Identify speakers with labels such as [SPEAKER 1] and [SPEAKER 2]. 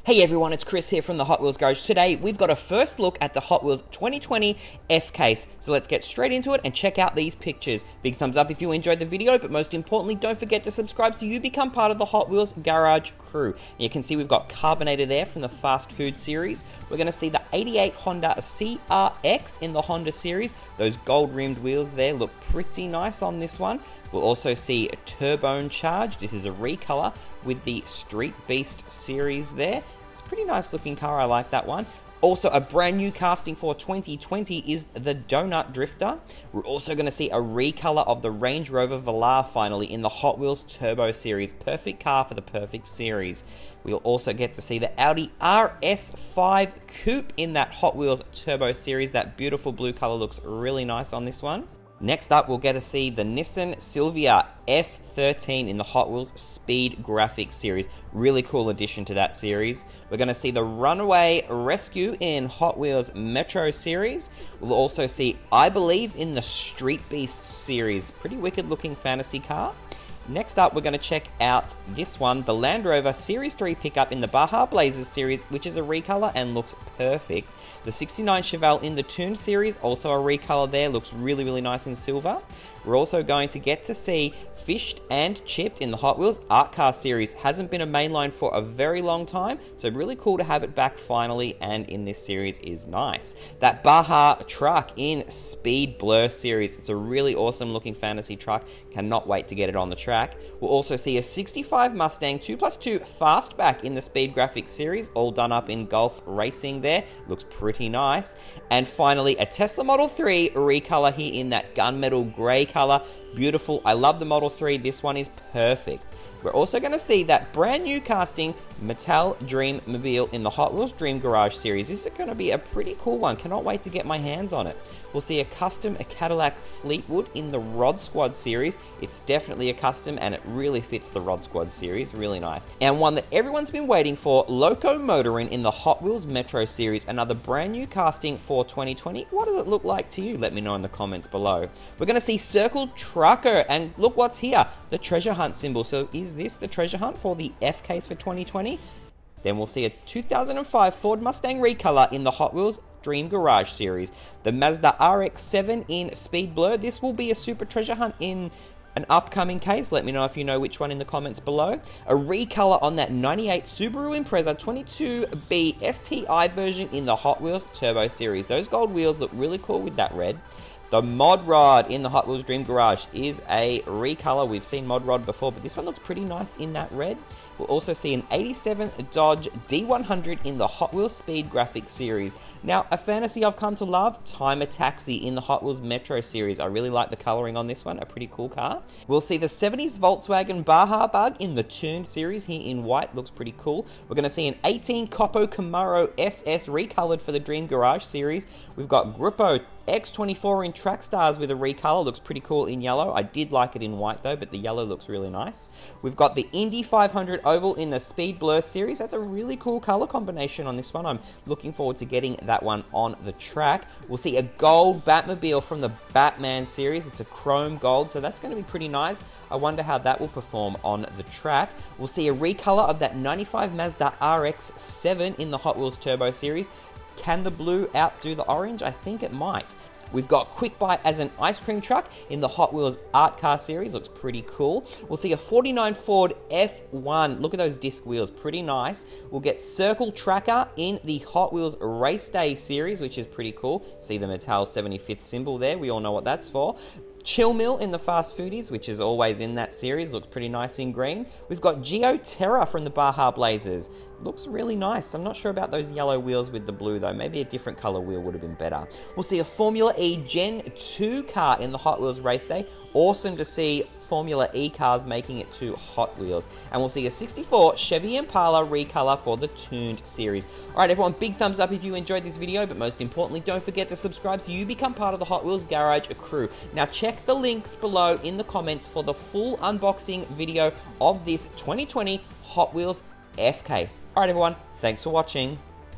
[SPEAKER 1] Hey everyone, it's Chris here from the Hot Wheels Garage. Today, we've got a first look at the Hot Wheels 2020 F-Case. So let's get straight into it and check out these pictures. Big thumbs up if you enjoyed the video, but most importantly, don't forget to subscribe so you become part of the Hot Wheels Garage crew. And you can see we've got Carbonator there from the Fast Food series. We're going to see the 88 Honda CRX in the Honda series. Those gold-rimmed wheels there look pretty nice on this one. We'll also see a Turbone Charge. This is a recolor with the Street Beast series there. It's a pretty nice looking car, I like that one. Also, a brand new casting for 2020 is the Donut Drifter. We're also going to see a recolor of the Range Rover Velar finally in the Hot Wheels Turbo series. Perfect car for the perfect series. We'll also get to see the Audi RS5 Coupe in that Hot Wheels Turbo series. That beautiful blue color looks really nice on this one. Next up, we'll get to see the Nissan Silvia S13 in the Hot Wheels Speed Graphics series. Really cool addition to that series. We're going to see the Runaway Rescue in Hot Wheels Metro series. We'll also see, I believe, in the Street Beast series. Pretty wicked looking fantasy car. Next up, we're going to check out this one, the Land Rover Series 3 pickup in the Baja Blazers series, which is a recolor and looks perfect. The 69 Chevelle in the Toon series, also a recolor there, looks really nice in silver. We're also going to get to see Fished and Chipped in the Hot Wheels Art Car series. Hasn't been a mainline for a very long time, so really cool to have it back finally, and in this series is nice. That Baja truck in Speed Blur series. It's a really awesome looking fantasy truck. Cannot wait to get it on the track. We'll also see a 65 Mustang 2+2 Fastback in the Speed Graphics series, all done up in Golf Racing there. Looks pretty nice. And finally, a Tesla Model 3 recolor here in that gunmetal grey color. Beautiful. I love the Model 3. This one is perfect. We're also going to see that brand new casting Mattel Dreammobile in the Hot Wheels Dream Garage series. This is going to be a pretty cool one. Cannot wait to get my hands on it. We'll see a custom Cadillac Fleetwood in the Rod Squad series. It's definitely a custom and it really fits the Rod Squad series. Really nice. And one that everyone's been waiting for, Locomotoring in the Hot Wheels Metro series. Another brand new casting for 2020. What does it look like to you? Let me know in the comments below. We're going to see Circle Trucker, and look what's here. The treasure hunt symbol. So is this the treasure hunt for the F-Case for 2020? Then we'll see a 2005 Ford Mustang recolor in the Hot Wheels Dream Garage series. The Mazda RX-7 in Speed Blur. This will be a super treasure hunt in an upcoming case. Let me know if you know which one in the comments below. A recolor on that 98 Subaru Impreza 22B STI version in the Hot Wheels Turbo series. Those gold wheels look really cool with that red. The Mod Rod in the Hot Wheels Dream Garage is a recolor. We've seen Mod Rod before, but this one looks pretty nice in that red. We'll also see an 87 Dodge D100 in the Hot Wheels Speed Graphics series. Now, a fantasy I've come to love, Timer Taxi in the Hot Wheels Metro series. I really like the coloring on this one, a pretty cool car. We'll see the 70s Volkswagen Baja Bug in the Toon series here in white, looks pretty cool. We're going to see an 18 Copo Camaro SS recolored for the Dream Garage series. We've got Gruppo X24 in Track Stars with a recolor, looks pretty cool in yellow. I did like it in white though, but the yellow looks really nice. We've got the Indy 500 Oval in the Speed Blur series. That's a really cool color combination on this one. I'm looking forward to getting that one on the track. We'll see a gold Batmobile from the Batman series. It's a chrome gold, so that's going to be pretty nice. I wonder how that will perform on the track. We'll see a recolor of that 95 Mazda RX-7 in the Hot Wheels Turbo series. Can the blue outdo the orange? I think it might. We've got Quick Bite as an ice cream truck in the Hot Wheels Art Car series. Looks pretty cool. We'll see a 49 Ford F1. Look at those disc wheels. Pretty nice. We'll get Circle Tracker in the Hot Wheels Race Day series, which is pretty cool. See the Mattel 75th symbol there. We all know what that's for. Chill Mill in the Fast Foodies, which is always in that series. Looks pretty nice in green. We've got Geo Terra from the Baja Blazers. Looks really nice. I'm not sure about those yellow wheels with the blue though. Maybe a different color wheel would have been better. We'll see a Formula E Gen 2 car in the Hot Wheels Race Day. Awesome to see Formula E cars making it to Hot Wheels. And we'll see a 64 Chevy Impala recolor for the Tuned series. Alright everyone, big thumbs up if you enjoyed this video, but most importantly, don't forget to subscribe so you become part of the Hot Wheels Garage crew. Now check the links below in the comments for the full unboxing video of this 2020 Hot Wheels F-Case. Alright everyone, thanks for watching.